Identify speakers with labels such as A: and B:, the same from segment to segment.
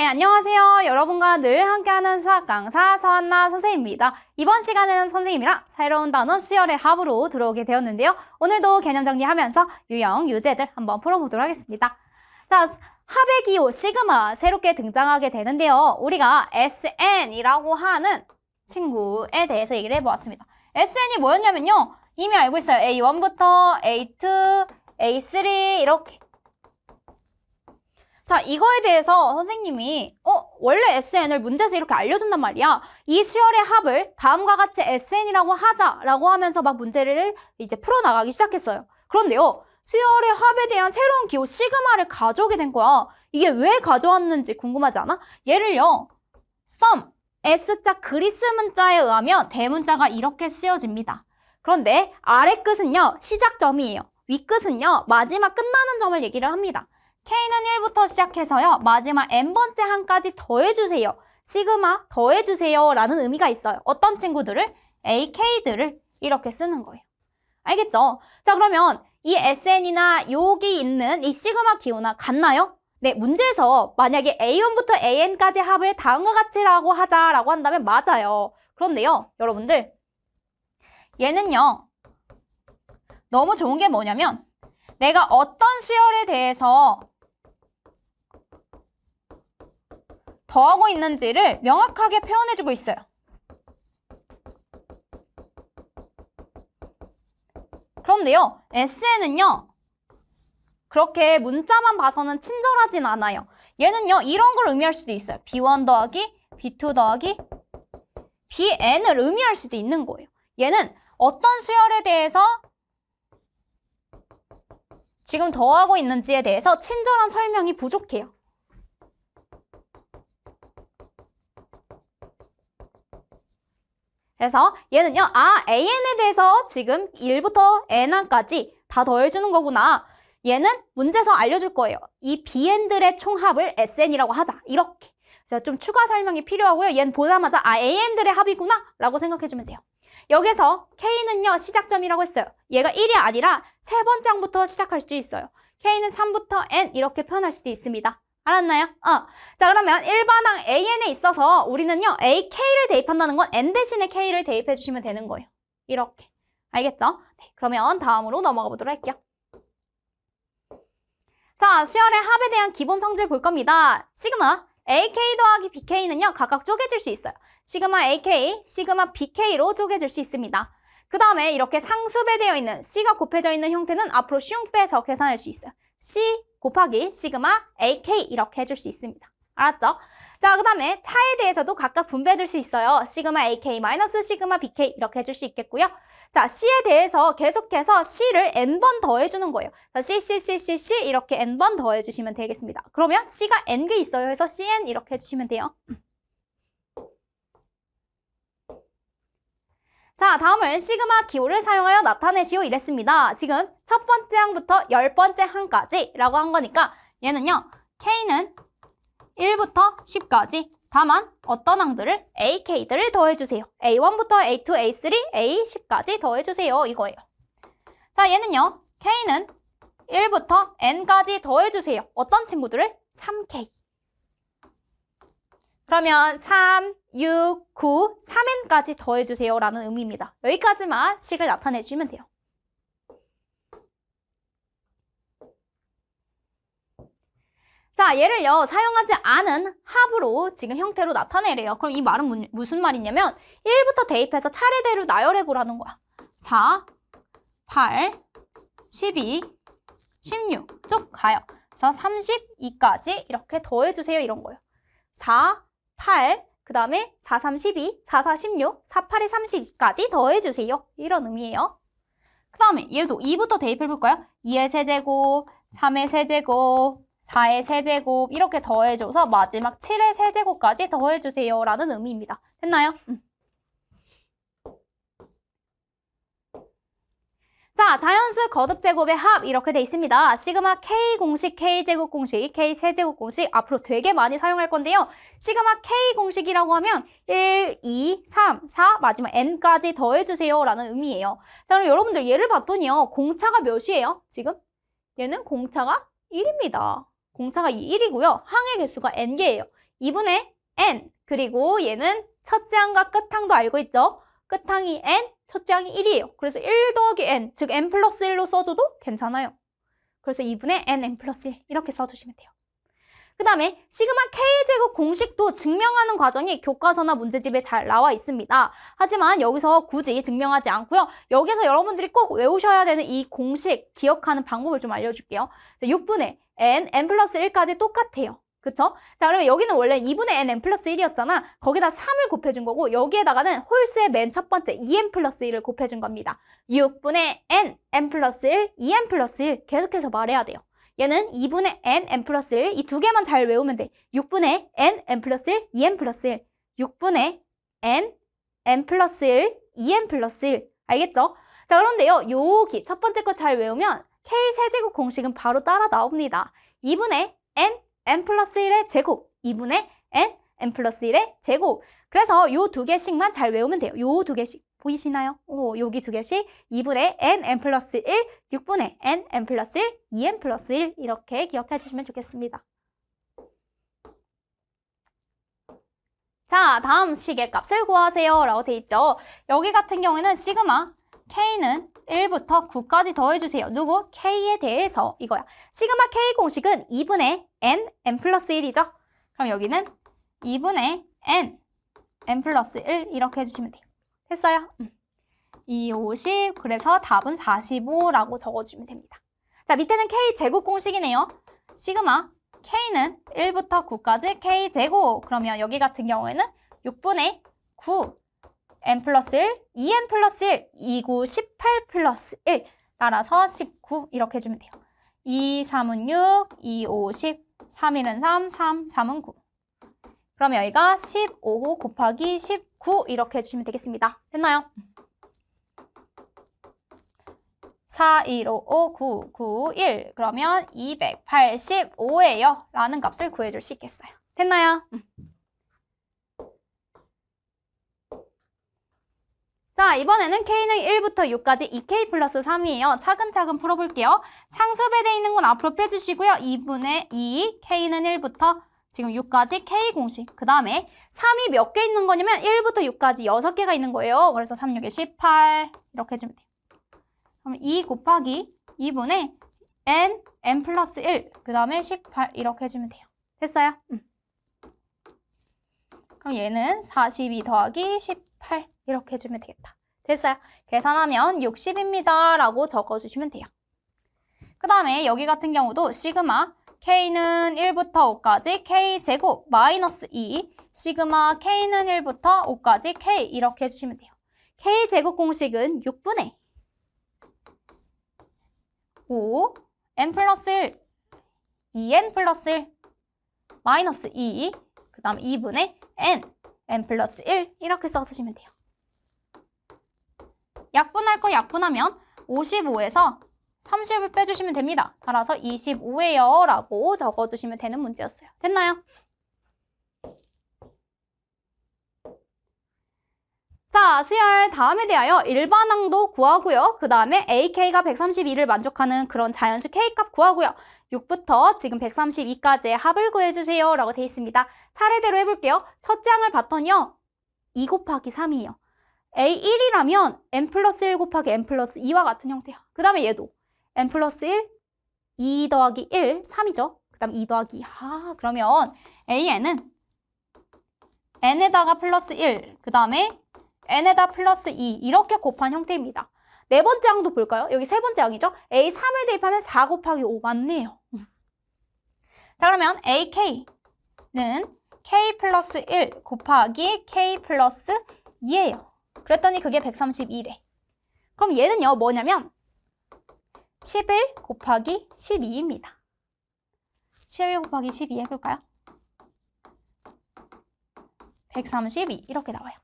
A: 안녕하세요. 여러분과 늘 함께하는 수학 강사 서한나 선생님입니다. 이번 시간에는 선생님이랑 새로운 단원 수열의 합으로 들어오게 되었는데요. 오늘도 개념 정리하면서 유형, 유제들 한번 풀어보도록 하겠습니다. 자, 합의 기호 시그마 새롭게 등장하게 되는데요. 우리가 SN이라고 하는 친구에 대해서 얘기를 해보았습니다. SN이 뭐였냐면요. 이미 알고 있어요. A1부터 A2, A3 이렇게. 자, 이거에 대해서 선생님이 원래 SN을 문제에서 이렇게 알려준단 말이야. 이 수열의 합을 다음과 같이 SN이라고 하자라고 하면서 막 문제를 이제 풀어나가기 시작했어요. 그런데요, 수열의 합에 대한 새로운 기호 시그마를 가져오게 된 거야. 이게 왜 가져왔는지 궁금하지 않아? 예를요, sum, S자 그리스 문자에 의하면 대문자가 이렇게 쓰여집니다. 그런데 아래 끝은요, 시작점이에요. 위 끝은요, 마지막 끝나는 점을 얘기를 합니다. K는 1부터 시작해서요. 마지막 n번째 한까지 더해주세요. 시그마 더해주세요 라는 의미가 있어요. 어떤 친구들을? AK들을 이렇게 쓰는 거예요. 알겠죠? 자, 그러면 이 SN이나 여기 있는 이 시그마 기호나 같나요? 네, 문제에서 만약에 A1부터 AN까지 합을 다음과 같이라고 하자라고 한다면 맞아요. 그런데요, 여러분들 얘는요 너무 좋은 게 뭐냐면 내가 어떤 수열에 대해서 더하고 있는지를 명확하게 표현해주고 있어요. 그런데요, SN은요, 그렇게 문자만 봐서는 친절하진 않아요. 얘는요, 이런 걸 의미할 수도 있어요. B1 더하기 B2 더하기 BN을 의미할 수도 있는 거예요. 얘는 어떤 수열에 대해서 지금 더하고 있는지에 대해서 친절한 설명이 부족해요. 그래서 얘는요, AN에 대해서 지금 1부터 N까지 다 더해주는 거구나. 얘는 문제에서 알려줄 거예요. 이 BN들의 총합을 SN이라고 하자. 이렇게. 그래서 좀 추가 설명이 필요하고요. 얘는 보자마자 AN들의 합이구나 라고 생각해주면 돼요. 여기서 K는요, 시작점이라고 했어요. 얘가 1이 아니라 세 번째 항부터 시작할 수도 있어요. K는 3부터 N 이렇게 표현할 수도 있습니다. 알았나요? 자, 그러면 일반항 AN에 있어서 우리는요, AK를 대입한다는 건 N 대신에 K를 대입해 주시면 되는 거예요. 이렇게. 알겠죠? 네, 그러면 다음으로 넘어가 보도록 할게요. 자, 수열의 합에 대한 기본 성질 볼 겁니다. 시그마 AK 더하기 BK는요, 각각 쪼개질 수 있어요. 시그마 AK, 시그마 BK로 쪼개질 수 있습니다. 그 다음에 이렇게 상수배되어 있는 C가 곱해져 있는 형태는 앞으로 슝 빼서 계산할 수 있어요. C 곱하기 시그마 AK 이렇게 해줄 수 있습니다. 알았죠? 자, 그 다음에 차에 대해서도 각각 분배해줄 수 있어요. 시그마 AK 마이너스 시그마 BK 이렇게 해줄 수 있겠고요. 자, C에 대해서 계속해서 C를 N번 더해주는 거예요. 자, C 이렇게 N번 더해주시면 되겠습니다. 그러면 C가 N개 있어요. 해서 CN 이렇게 해주시면 돼요. 자, 다음은 시그마 기호를 사용하여 나타내시오 이랬습니다. 지금 첫 번째 항부터 10번째 항까지 라고 한 거니까 얘는요, K는 1부터 10까지 다만 어떤 항들을? AK들을 더해주세요. A1부터 A2, A3, A10까지 더해주세요. 이거예요. 자, 얘는요, K는 1부터 N까지 더해주세요. 어떤 친구들을? 3K. 그러면 3, 6, 9, 3n까지 더해주세요 라는 의미입니다. 여기까지만 식을 나타내주시면 돼요. 자, 얘를요, 사용하지 않은 합으로 지금 형태로 나타내래요. 그럼 이 말은 무슨 말이냐면 1부터 대입해서 차례대로 나열해보라는 거야. 4, 8, 12, 16 쭉 가요. 그래서 32까지 이렇게 더해주세요 이런 거예요. 4, 8, 그 다음에 4, 3, 12, 4, 4, 16, 4, 8에 32까지 더해주세요. 이런 의미예요. 그 다음에 얘도 2부터 대입해볼까요? 2의 세제곱, 3의 세제곱, 4의 세제곱 이렇게 더해줘서 마지막 7의 세제곱까지 더해주세요 라는 의미입니다. 됐나요? 자, 자연수 거듭제곱의 합 이렇게 돼 있습니다. 시그마 K 공식, K제곱 공식, K 세제곱 공식 앞으로 되게 많이 사용할 건데요. 시그마 K 공식이라고 하면 1, 2, 3, 4 마지막 N까지 더해주세요 라는 의미예요. 자, 그럼 여러분들 얘를 봤더니요. 공차가 몇이에요? 지금? 얘는 공차가 1입니다. 공차가 1이고요. 항의 개수가 N개예요. 2분의 n 그리고 얘는 첫째 항과 끝항도 알고 있죠? 끝항이 n, 첫째 항이 1이에요. 그래서 1 더하기 n, 즉 n 플러스 1로 써줘도 괜찮아요. 그래서 2분의 n 플러스 1 이렇게 써주시면 돼요. 그 다음에 시그마 K제곱 공식도 증명하는 과정이 교과서나 문제집에 잘 나와 있습니다. 하지만 여기서 굳이 증명하지 않고요. 여기서 여러분들이 꼭 외우셔야 되는 이 공식 기억하는 방법을 좀 알려줄게요. 6분의 n 플러스 1까지 똑같아요. 그쵸? 자, 그러면 여기는 원래 2분의 n 플러스 1이었잖아. 거기다 3을 곱해준 거고 여기에다가는 홀수의 맨 첫 번째 2n 플러스 1을 곱해준 겁니다. 6분의 n 플러스 1, 2n 플러스 1 계속해서 말해야 돼요. 얘는 2분의 n 플러스 1, 이 두 개만 잘 외우면 돼. 6분의 n 플러스 1, 2n 플러스 1, 6분의 n 플러스 1, 2n 플러스 1. 알겠죠? 자, 그런데요. 여기 첫 번째 거 잘 외우면 K세제곱 공식은 바로 따라 나옵니다. 2분의 n 플러스 1의 제곱, 2분의 n 플러스 1의 제곱. 그래서 요 두 개씩만 잘 외우면 돼요. 요 두 개씩. 보이시나요? 여기 두 개씩 2분의 n 플러스 1, 6분의 n 플러스 1, 2n 플러스 1 이렇게 기억해 주시면 좋겠습니다. 자, 다음 식의 값을 구하세요 라고 돼 있죠. 여기 같은 경우에는 시그마 K는 1부터 9까지 더해주세요. 누구? K에 대해서 이거야. 시그마 K 공식은 2분의 n 플러스 1이죠. 그럼 여기는 2분의 n 플러스 1 이렇게 해주시면 돼요. 됐어요? 2, 50, 그래서 답은 45라고 적어주시면 됩니다. 자, 밑에는 K제곱 공식이네요. 시그마 K는 1부터 9까지 K제곱. 그러면 여기 같은 경우에는 6분의 9 n 플러스 1, 2n 플러스 1, 2, 9, 18 플러스 1 따라서 19 이렇게 해주면 돼요. 2, 3은 6, 2, 5, 10, 3, 1은 3, 3, 3은 9. 그러면 여기가 15 곱하기 19 이렇게 해주시면 되겠습니다. 됐나요? 4, 1, 5, 5, 9, 9, 1 그러면 285예요 라는 값을 구해줄 수 있겠어요. 됐나요? 자, 이번에는 K는 1부터 6까지 2K 플러스 3이에요. 차근차근 풀어볼게요. 상수배되어 있는 건 앞으로 빼주시고요. 2분의 2, K는 1부터 지금 6까지 K 공식. 그 다음에 3이 몇 개 있는 거냐면 1부터 6까지 6개가 있는 거예요. 그래서 3, 6에 18 이렇게 해주면 돼요. 그럼 2 곱하기 2분의 n 플러스 1, 그 다음에 18 이렇게 해주면 돼요. 됐어요? 그럼 얘는 42 더하기 18 이렇게 해주면 되겠다. 됐어요? 계산하면 60입니다 라고 적어주시면 돼요. 그 다음에 여기 같은 경우도 시그마 K는 1부터 5까지 K제곱 마이너스 2 시그마 K는 1부터 5까지 K 이렇게 해주시면 돼요. K제곱 공식은 6분의 5 n 플러스 1 2n 플러스 1 마이너스 2 그 다음 2분의 n 플러스 1 이렇게 써주시면 돼요. 약분할 거 약분하면 55에서 30을 빼주시면 됩니다. 따라서 25예요 라고 적어주시면 되는 문제였어요. 됐나요? 자, 수열 다음에 대하여 일반항도 구하고요. 그 다음에 AK가 132를 만족하는 그런 자연수 K값 구하고요. 6부터 지금 132까지의 합을 구해주세요 라고 되어 있습니다. 차례대로 해볼게요. 첫째 항을 봤더니요. 2 곱하기 3이에요. A1이라면 n 플러스 1 곱하기 n 플러스 2와 같은 형태야. 그 다음에 얘도 n 플러스 1, 2 더하기 1, 3이죠. 그 다음 2 더하기 2. 그러면 AN은 n에다가 플러스 1, 그 다음에 n에다 플러스 2 이렇게 곱한 형태입니다. 네 번째 항도 볼까요? 여기 세 번째 항이죠. A3을 대입하면 4 곱하기 5 맞네요. 자, 그러면 AK는 K 플러스 1 곱하기 K 플러스 2예요. 그랬더니 그게 132래. 그럼 얘는요, 뭐냐면 11 곱하기 12입니다. 11 곱하기 12 해볼까요? 132 이렇게 나와요.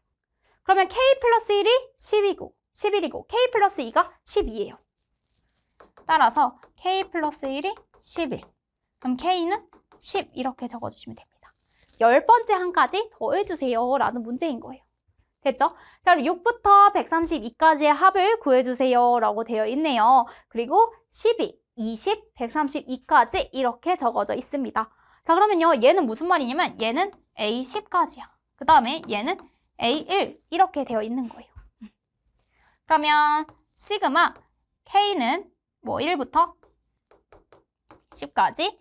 A: 그러면 K 플러스 1이 11이고 K 플러스 2가 12예요. 따라서 K 플러스 1이 11. 그럼 K는 10 이렇게 적어주시면 됩니다. 10번째 항까지 더해주세요 라는 문제인 거예요. 됐죠? 자, 그럼 6부터 132까지의 합을 구해주세요 라고 되어 있네요. 그리고 12, 20, 132까지 이렇게 적어져 있습니다. 자, 그러면요, 얘는 무슨 말이냐면 얘는 A10까지야. 그 다음에 얘는 A1 이렇게 되어 있는 거예요. 그러면 시그마 K는 뭐 1부터 10까지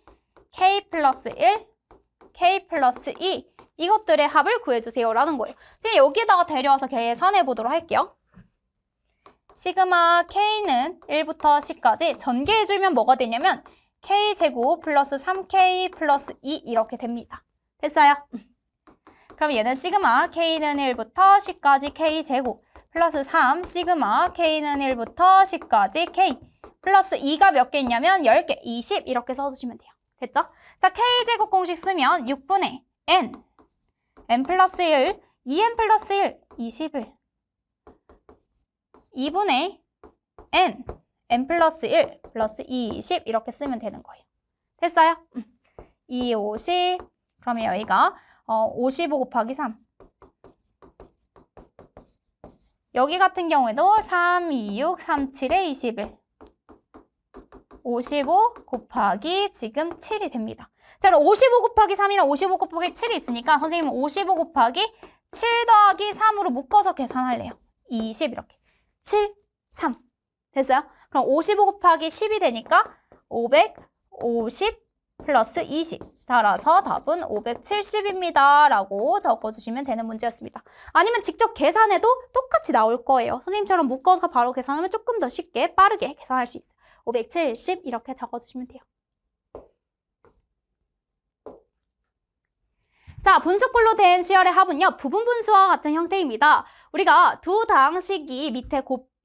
A: K 플러스 1, K 플러스 2 이것들의 합을 구해주세요 라는 거예요. 이제 여기에다가 데려와서 계산해 보도록 할게요. 시그마 K는 1부터 10까지 전개해주면 뭐가 되냐면 K제곱 플러스 3K 플러스 2 이렇게 됩니다. 됐어요? 그럼 얘는 시그마 K는 1부터 10까지 K제곱 플러스 3 시그마 K는 1부터 10까지 K 플러스 2가 몇 개 있냐면 10개, 20 이렇게 써주시면 돼요. 됐죠? 자, K제곱 공식 쓰면 6분의 N N 플러스 1, 2N 플러스 1, 21 2분의 N N 플러스 1 플러스 20 이렇게 쓰면 되는 거예요. 됐어요? 2, 50 그러면 여기가 55 곱하기 3 여기 같은 경우에도 3, 2, 6, 3, 7에 21 55 곱하기 지금 7이 됩니다. 자, 그럼 55 곱하기 3이랑 55 곱하기 7이 있으니까 선생님은 55 곱하기 7 더하기 3으로 묶어서 계산할래요. 20 이렇게. 7, 3. 됐어요? 그럼 55 곱하기 10이 되니까 550 플러스 20. 따라서 답은 570입니다. 라고 적어주시면 되는 문제였습니다. 아니면 직접 계산해도 똑같이 나올 거예요. 선생님처럼 묶어서 바로 계산하면 조금 더 쉽게 빠르게 계산할 수 있어요. 570 이렇게 적어주시면 돼요. 자, 분수꼴로 된 수열의 합은요, 부분분수와 같은 형태입니다. 우리가 두 다항식이 밑에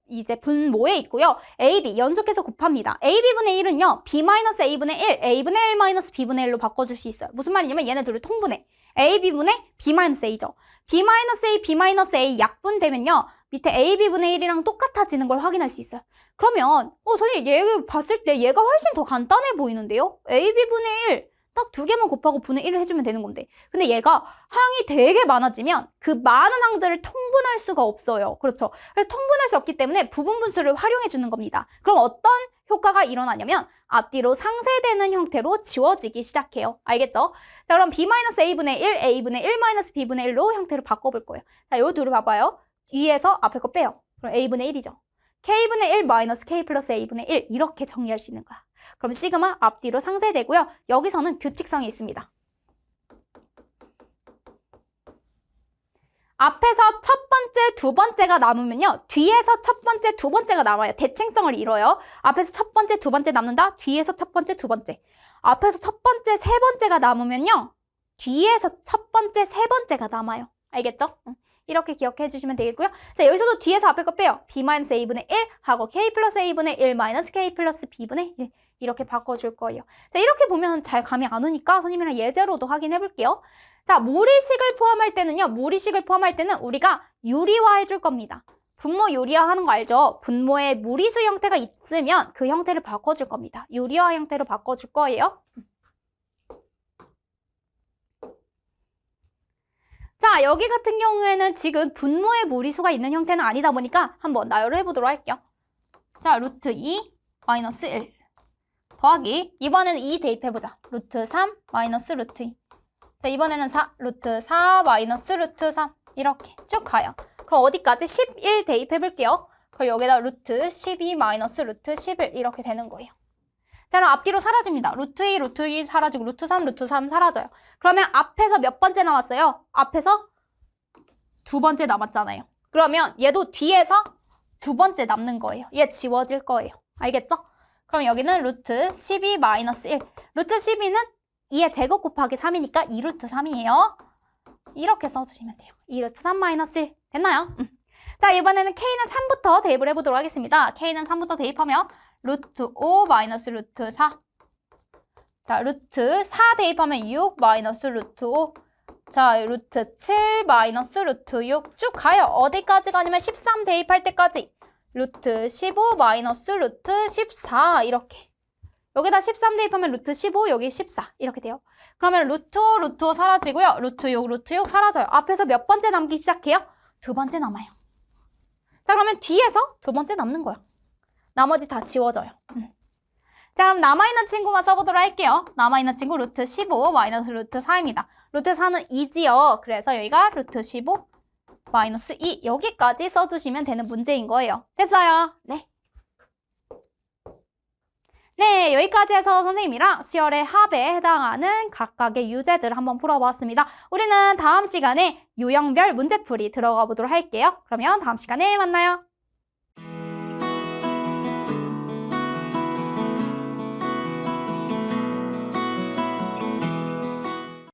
A: 이제 분모에 있고요. A, B 연속해서 곱합니다. AB분의 1은요, B-A분의 1, A분의 1-B분의 1로 바꿔줄 수 있어요. 무슨 말이냐면 얘네 둘을 통분해. AB분의 B-A죠. B-A, B-A 약분되면요, 밑에 AB분의 1이랑 똑같아지는 걸 확인할 수 있어요. 그러면 선생님 얘 봤을 때 얘가 훨씬 더 간단해 보이는데요? AB분의 1 딱 두 개만 곱하고 분의 1을 해주면 되는 건데 근데 얘가 항이 되게 많아지면 그 많은 항들을 통분할 수가 없어요. 그렇죠? 그래서 통분할 수 없기 때문에 부분분수를 활용해 주는 겁니다. 그럼 어떤 효과가 일어나냐면 앞뒤로 상쇄되는 형태로 지워지기 시작해요. 알겠죠? 자, 그럼 B-A분의 1, A분의 1-B분의 1로 형태를 바꿔볼 거예요. 자, 요 둘을 봐봐요. 위에서 앞에 거 빼요. 그럼 A분의 1이죠. K분의 1 마이너스 K 플러스 A분의 1 이렇게 정리할 수 있는 거야. 그럼 시그마 앞뒤로 상쇄되고요. 여기서는 규칙성이 있습니다. 앞에서 첫 번째, 두 번째가 남으면요. 뒤에서 첫 번째, 두 번째가 남아요. 대칭성을 이뤄요. 앞에서 첫 번째, 두 번째 남는다. 뒤에서 첫 번째, 두 번째. 앞에서 첫 번째, 세 번째가 남으면요. 뒤에서 첫 번째, 세 번째가 남아요. 알겠죠? 이렇게 기억해 주시면 되겠고요. 자, 여기서도 뒤에서 앞에 거 빼요. B-A분의 1 하고 K 플러스 A분의 1 마이너스 K 플러스 B분의 1 이렇게 바꿔줄 거예요. 자, 이렇게 보면 잘 감이 안 오니까 선생님이랑 예제로도 확인해 볼게요. 자, 모리식을 포함할 때는요. 모리식을 포함할 때는 우리가 유리화 해줄 겁니다. 분모 유리화 하는 거 알죠? 분모에 무리수 형태가 있으면 그 형태를 바꿔줄 겁니다. 유리화 형태로 바꿔줄 거예요. 자, 여기 같은 경우에는 지금 분모에 무리수가 있는 형태는 아니다 보니까 한번 나열을 해보도록 할게요. 자, 루트 2 마이너스 1 더하기 이번에는 2 대입해보자. 루트 3 마이너스 루트 2 자, 이번에는 4 루트 4 마이너스 루트 3 이렇게 쭉 가요. 그럼 어디까지? 11 대입해볼게요. 그럼 여기다 루트 12 마이너스 루트 11 이렇게 되는 거예요. 자, 그럼 앞뒤로 사라집니다. 루트 2, 루트 2 사라지고 루트 3 사라져요. 그러면 앞에서 몇 번째 남았어요? 앞에서 두 번째 남았잖아요. 그러면 얘도 뒤에서 두 번째 남는 거예요. 얘 지워질 거예요. 알겠죠? 그럼 여기는 루트 12 마이너스 1. 루트 12는 2의 제곱 곱하기 3이니까 2루트 3이에요. 이렇게 써주시면 돼요. 2루트 3 마이너스 1. 됐나요? 자, 이번에는 K는 3부터 대입을 해보도록 하겠습니다. K는 3부터 대입하면 루트 5 마이너스 루트 4. 자, 루트 4 대입하면 6 마이너스 루트 5. 자, 루트 7 마이너스 루트 6 쭉 가요. 어디까지 가냐면 13 대입할 때까지. 루트 15 마이너스 루트 14 이렇게. 여기다 13 대입하면 루트 15, 여기 14 이렇게 돼요. 그러면 루트 5 사라지고요. 루트 6 사라져요. 앞에서 몇 번째 남기 시작해요? 두 번째 남아요. 자, 그러면 뒤에서 두 번째 남는 거야. 나머지 다 지워져요. 자, 그럼 남아있는 친구만 써보도록 할게요. 남아있는 친구 루트 15 마이너스 루트 4입니다. 루트 4는 2지요. 그래서 여기가 루트 15 마이너스 2 여기까지 써주시면 되는 문제인 거예요. 됐어요? 네. 네, 여기까지 해서 선생님이랑 수열의 합에 해당하는 각각의 유제들을 한번 풀어보았습니다. 우리는 다음 시간에 유형별 문제풀이 들어가 보도록 할게요. 그러면 다음 시간에 만나요.